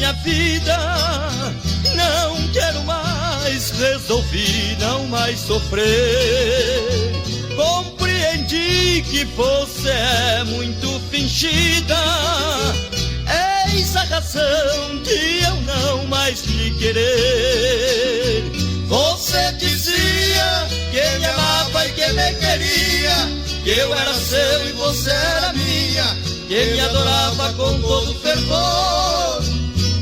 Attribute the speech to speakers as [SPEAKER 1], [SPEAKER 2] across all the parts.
[SPEAKER 1] minha vida. Não quero mais, resolvi não mais sofrer. Compreendi que você é muito fingida. Eis a razão de eu não mais lhe querer. Você dizia que me amava e que me queria, que eu era seu e você era minha, que me adorava com todo fervor.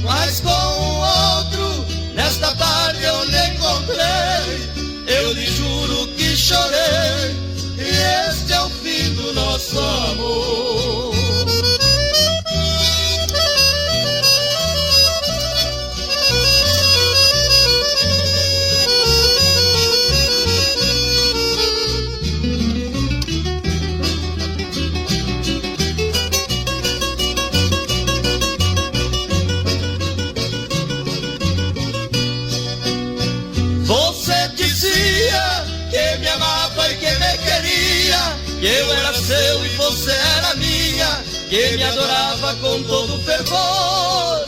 [SPEAKER 1] Mas com o outro, nesta tarde eu lhe encontrei. Eu lhe juro que chorei, e este é o fim do nosso amor. Que eu era seu e você era minha, que me adorava com todo fervor.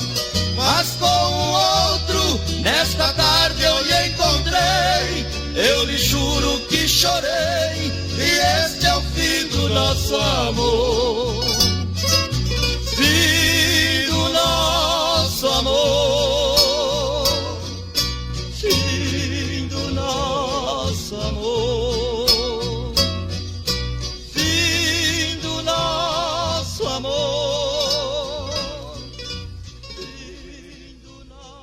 [SPEAKER 1] Mas com o outro, nesta tarde eu lhe encontrei. Eu lhe juro que chorei, e este é o fim do nosso amor.